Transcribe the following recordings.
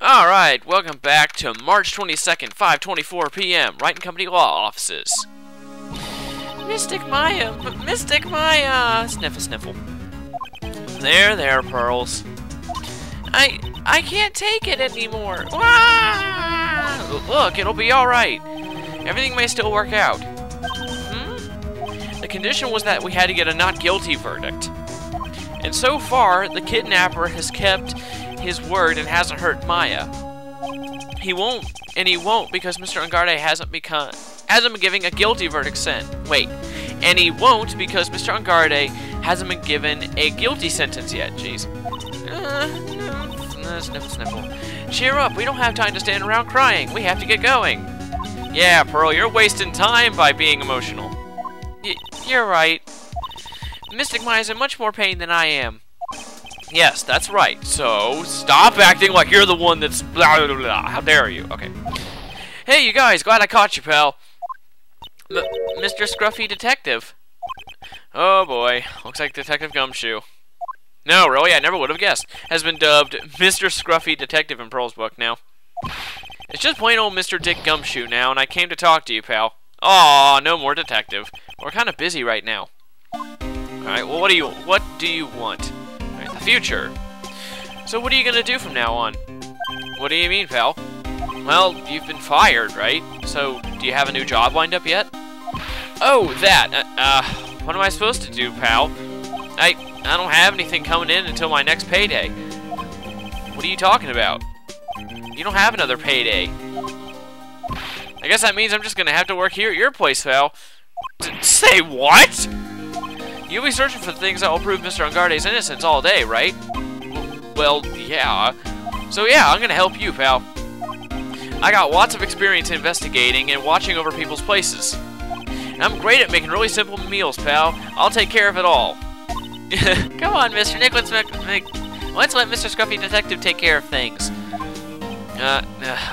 Alright, welcome back to March 22nd, 5:24 p.m., Wright & Company Law Offices. Mystic Maya, sniffle, sniffle. There, Pearls. I can't take it anymore. Ah! Look, it'll be alright. Everything may still work out. The condition was that we had to get a not guilty verdict. And so far, the kidnapper has kept his word and hasn't hurt Maya. He won't because Mr. Ungarde hasn't been giving a guilty verdict and he won't because Mr. Ungarde hasn't been given a guilty sentence yet. Jeez. Sniffle, sniffle. Cheer up, we don't have time to stand around crying. We have to get going. Yeah, Pearl, you're wasting time by being emotional. You're right. Mystic Maya's in much more pain than I am. Yes, that's right. So, stop acting like you're the one that's blah, blah, blah. How dare you? Okay. Hey, you guys, glad I caught you, pal. Mr. Scruffy Detective. Oh, boy. Looks like Detective Gumshoe. No, really, I never would have guessed. Has been dubbed Mr. Scruffy Detective in Pearl's book now. It's just plain old Mr. Dick Gumshoe now, and I came to talk to you, pal. Aw, no more detective. We're kind of busy right now. Alright, well, what do you want? Alright, the future. So what are you gonna do from now on? What do you mean, pal? Well, you've been fired, right? So, do you have a new job lined up yet? Oh, that! What am I supposed to do, pal? I don't have anything coming in until my next payday. What are you talking about? You don't have another payday. I guess that means I'm just gonna have to work here at your place, pal. Say what? You'll be searching for things that will prove Mr. Ungarde's innocence all day, right? Well, yeah. So yeah, I'm gonna help you, pal. I got lots of experience investigating and watching over people's places. And I'm great at making really simple meals, pal. I'll take care of it all. Come on, Mr. Nick, let's let Mr. Scruffy Detective take care of things.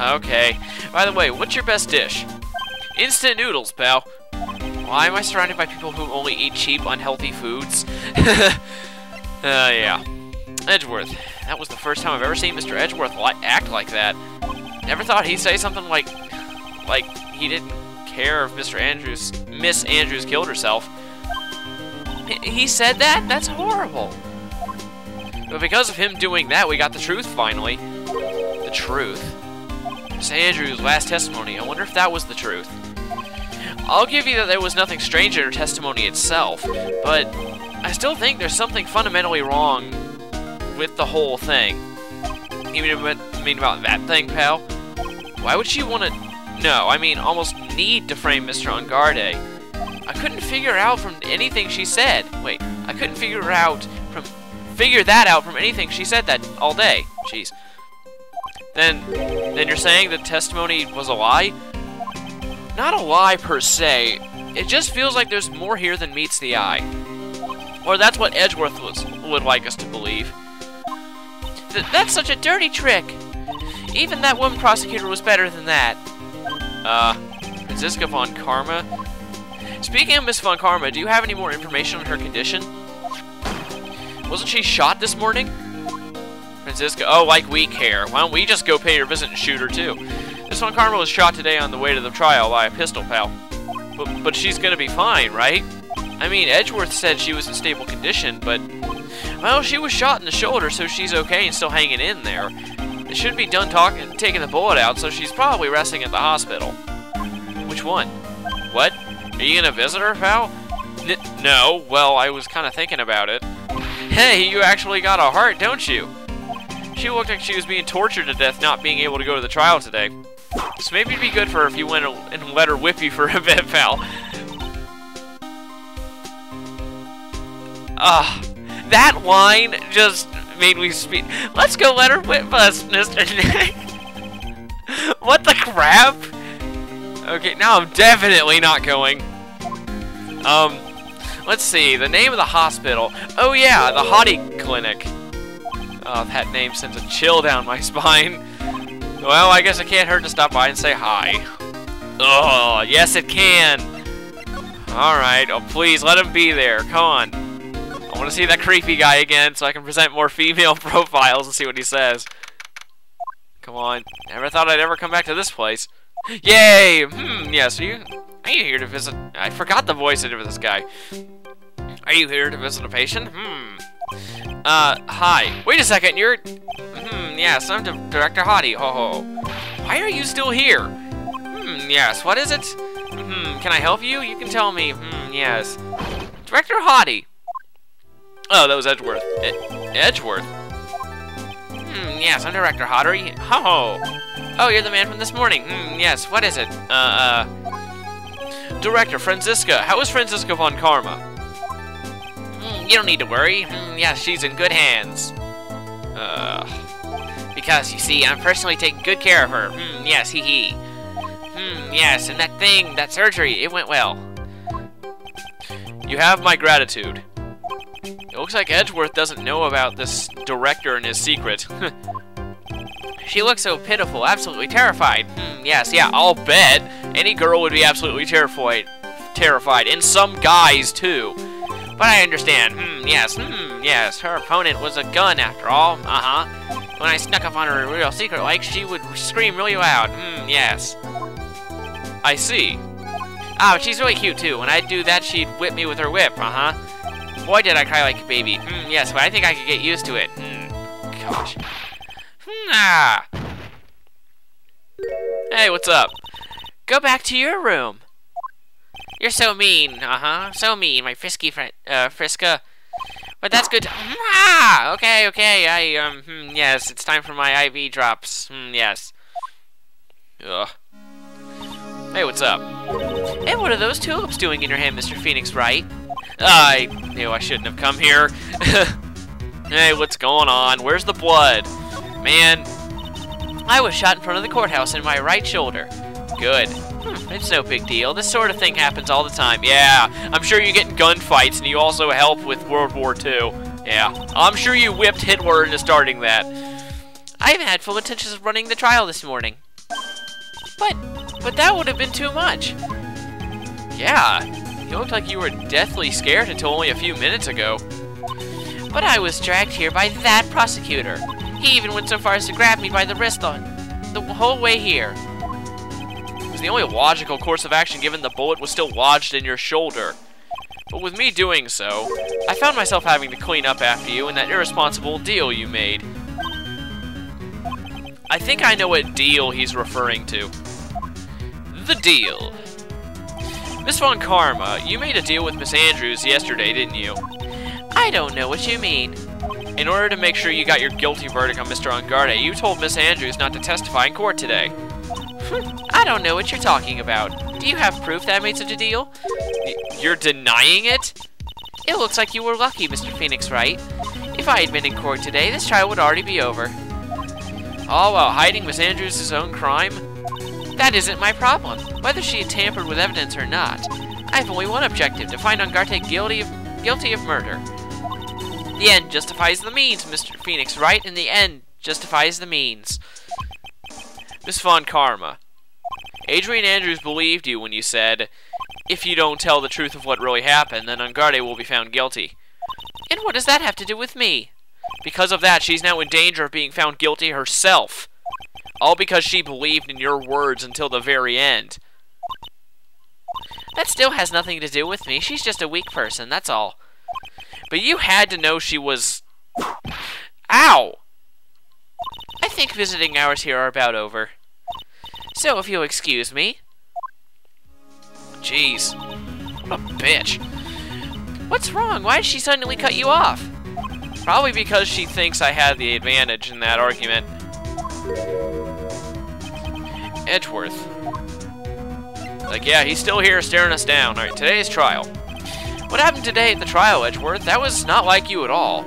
Okay. By the way, what's your best dish? Instant noodles, pal. Why am I surrounded by people who only eat cheap, unhealthy foods? Yeah. Edgeworth. That was the first time I've ever seen Mr. Edgeworth act like that. Never thought he'd say something like he didn't care if Miss Andrews killed herself. He said that? That's horrible. But because of him doing that, we got the truth finally. The truth. Miss Andrews' last testimony. I wonder if that was the truth. I'll give you that there was nothing strange in her testimony itself, but I still think there's something fundamentally wrong with the whole thing. You mean about that thing, pal? Why would she want to... No, I mean almost need to frame Mr. Ungarde. I couldn't figure out from anything she said. Wait, I couldn't figure that out from anything she said that all day. Jeez. Then you're saying the testimony was a lie? Not a lie per se. It just feels like there's more here than meets the eye. Or that's what Edgeworth would like us to believe. That's such a dirty trick. Even that woman prosecutor was better than that. Franziska Von Karma? Speaking of Miss Von Karma, do you have any more information on her condition? Wasn't she shot this morning? Franziska, oh, like we care. Why don't we just go pay her a visit and shoot her too? Miss Von Karma was shot today on the way to the trial by a pistol, pal. But she's gonna be fine, right? I mean, Edgeworth said she was in stable condition, but... Well, she was shot in the shoulder, so she's okay and still hanging in there. It should be done taking the bullet out, so she's probably resting at the hospital. Which one? What? Are you gonna visit her, pal? No. Well, I was kind of thinking about it. Hey, you actually got a heart, don't you? She looked like she was being tortured to death not being able to go to the trial today. So maybe it'd be good for her if you went and let her whip you for a bit, pal. That line just made me speak. Let's go let her whip us, Mr. Nick. What the crap? Okay, now I'm definitely not going. Let's see, the name of the hospital. Oh yeah, the Hotti Clinic. Oh, that name sends a chill down my spine. Well, I guess it can't hurt to stop by and say hi. Oh, yes it can. Alright, oh please, let him be there. Come on. I want to see that creepy guy again so I can present more female profiles and see what he says. Come on. Never thought I'd ever come back to this place. Yay! Yes, are you here to visit? I forgot the voice of this guy. Are you here to visit a patient? Hi. Wait a second, you're... yes, I'm Director Hotti. Ho. Why are you still here? Yes, what is it? Can I help you? You can tell me. Yes. Director Hotti. Oh, that was Edgeworth. Edgeworth? Yes, I'm Director Hotti. Ho. Oh, you're the man from this morning. Yes, what is it? Director, Franziska. How is Franziska Von Karma? You don't need to worry. Yes, she's in good hands. Because, you see, I'm personally taking good care of her. Yes, hee. Yes, and that surgery, it went well. You have my gratitude. It looks like Edgeworth doesn't know about this director and his secret. She looks so pitiful, absolutely terrified. Yes, yeah, I'll bet. Any girl would be absolutely terrified. And some guys, too. But I understand. Yes, her opponent was a gun after all. When I snuck up on her real secret, like, she would scream really loud. Yes. I see. Oh, she's really cute, too. When I'd do that, she'd whip me with her whip. Boy, did I cry like a baby. Yes, but I think I could get used to it. Gosh. Hey, what's up? Go back to your room. You're so mean. So mean, my frisky friend, Friska. But that's good. Okay. Yes, it's time for my IV drops. Yes. Ugh. Hey, what's up? Hey, what are those tulips doing in your hand, Mr. Phoenix Wright? I knew I shouldn't have come here. Hey, what's going on? Where's the blood? Man, I was shot in front of the courthouse in my right shoulder. Good. It's no big deal. This sort of thing happens all the time. Yeah, I'm sure you get in gunfights and you also help with World War II. Yeah, I'm sure you whipped Hitler into starting that. I even had full intentions of running the trial this morning. But that would have been too much. Yeah, you looked like you were deathly scared until only a few minutes ago. But I was dragged here by that prosecutor. He even went so far as to grab me by the wrist the whole way here. It was the only logical course of action given the bullet was still lodged in your shoulder. But with me doing so, I found myself having to clean up after you and that irresponsible deal you made. I think I know what deal he's referring to. The deal. Miss Von Karma, you made a deal with Miss Andrews yesterday, didn't you? I don't know what you mean. In order to make sure you got your guilty verdict on Mr. Angarde, you told Miss Andrews not to testify in court today. I don't know what you're talking about. Do you have proof that I made such a deal? You're denying it? It looks like you were lucky, Mr. Phoenix Wright. If I had been in court today, this trial would already be over. All while hiding Miss Andrews' own crime? That isn't my problem, whether she had tampered with evidence or not. I have only one objective, to find Angarde guilty of murder. The end justifies the means, Mr. Phoenix Wright, and the end justifies the means. Miss Von Karma, Adrian Andrews believed you when you said, if you don't tell the truth of what really happened, then Angarde will be found guilty. And what does that have to do with me? Because of that, she's now in danger of being found guilty herself. All because she believed in your words until the very end. That still has nothing to do with me. She's just a weak person, that's all. But you had to know she was... Ow! I think visiting hours here are about over. So, if you'll excuse me... Jeez. What a bitch. What's wrong? Why did she suddenly cut you off? Probably because she thinks I had the advantage in that argument. Edgeworth. Like, yeah, he's still here staring us down. Alright, today's trial. What happened today at the trial, Edgeworth? That was not like you at all.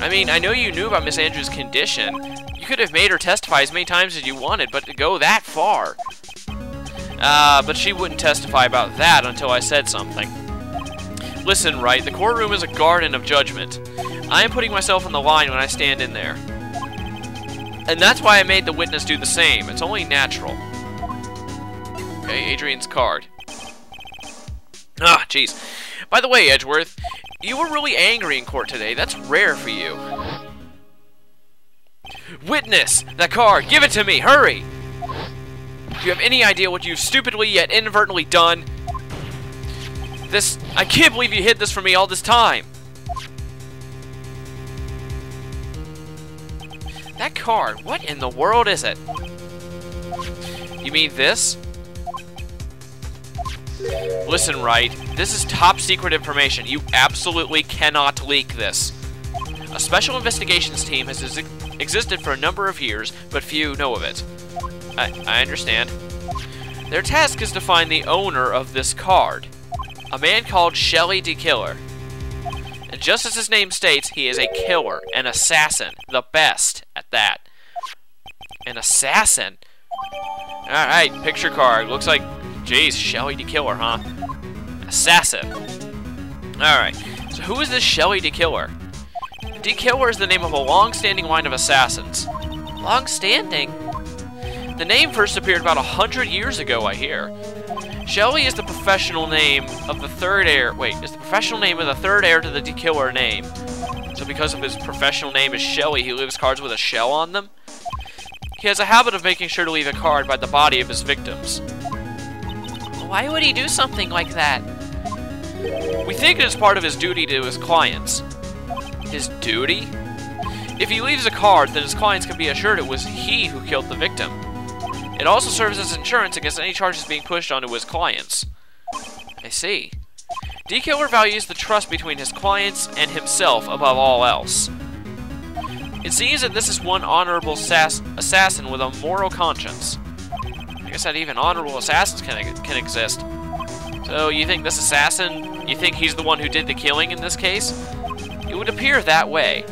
I mean, I know you knew about Miss Andrews' condition. You could have made her testify as many times as you wanted, but to go that far... but she wouldn't testify about that until I said something. Listen, Wright, the courtroom is a garden of judgment. I am putting myself on the line when I stand in there. And that's why I made the witness do the same. It's only natural. Okay, Adrian's card. Ah, jeez. By the way, Edgeworth, you were really angry in court today. That's rare for you. Witness! That card! Give it to me! Hurry! Do you have any idea what you've stupidly yet inadvertently done? I can't believe you hid this from me all this time! That card, what in the world is it? You mean this? Listen, Wright, this is top secret information. You absolutely cannot leak this. A special investigations team has existed for a number of years, but few know of it. I understand. Their task is to find the owner of this card, a man called Shelly the Killer. And just as his name states, he is a killer, an assassin, the best at that. An assassin? Alright, picture card. Looks like, geez, Shelly the Killer, huh? Assassin. Alright, so who is this Shelly the Killer? The Killer is the name of a long-standing line of assassins. Long-standing? The name first appeared about 100 years ago, I hear. Shelly is the professional name of the third heir. Wait, is the professional name of the third heir to the Killer name. So because of his professional name is Shelly, he leaves cards with a shell on them? He has a habit of making sure to leave a card by the body of his victims. Why would he do something like that? We think it is part of his duty to his clients. His duty? If he leaves a card, then his clients can be assured it was he who killed the victim. It also serves as insurance against any charges being pushed onto his clients. I see. D-Killer values the trust between his clients and himself above all else. It seems that this is one honorable assassin with a moral conscience. I guess that even honorable assassins can exist. So, you think this assassin, you think he's the one who did the killing in this case? It would appear that way.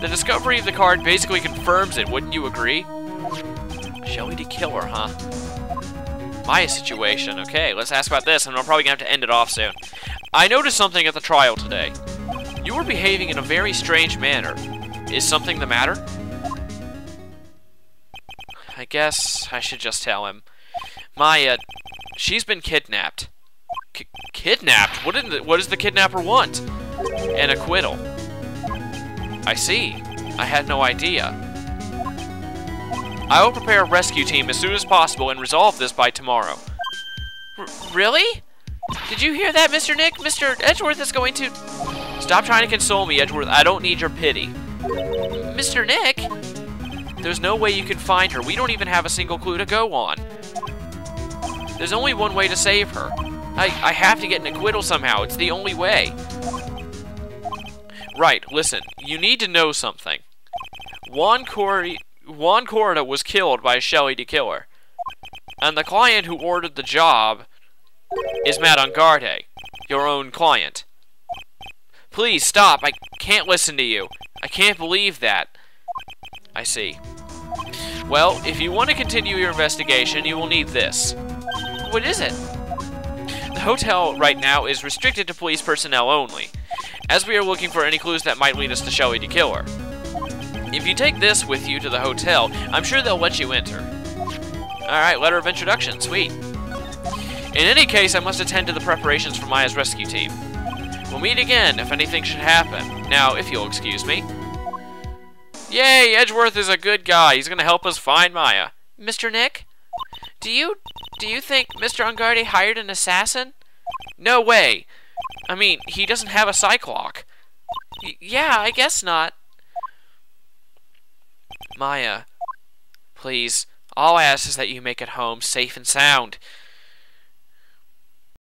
The discovery of the card basically confirms it, wouldn't you agree? Shelly the Killer, huh? My situation. Okay, let's ask about this, and I'm probably going to have to end it off soon. I noticed something at the trial today. You were behaving in a very strange manner. Is something the matter? I guess I should just tell him. Maya, she's been kidnapped. Kidnapped? What does the kidnapper want? An acquittal. I see. I had no idea. I will prepare a rescue team as soon as possible and resolve this by tomorrow. Really? Did you hear that, Mr. Nick? Mr. Edgeworth is going to... Stop trying to console me, Edgeworth. I don't need your pity. Mr. Nick? There's no way you can find her. We don't even have a single clue to go on. There's only one way to save her. I have to get an acquittal somehow. It's the only way. Right, listen. You need to know something. Juan Corda was killed by Shelly the Killer. And the client who ordered the job is Madame Garde, your own client. Please, stop. I can't listen to you. I can't believe that. I see. Well, if you want to continue your investigation, you will need this. What is it? The hotel right now is restricted to police personnel only, as we are looking for any clues that might lead us to Shelly the Killer. If you take this with you to the hotel, I'm sure they'll let you enter. Alright, letter of introduction. Sweet. In any case, I must attend to the preparations for Maya's rescue team. We'll meet again if anything should happen. Now, if you'll excuse me. Yay, Edgeworth is a good guy. He's gonna help us find Maya. Mr. Nick? Do you think Mr. Ungarde hired an assassin? No way. I mean, he doesn't have a psych lock. Yeah, I guess not. Maya, please, all I ask is that you make it home safe and sound.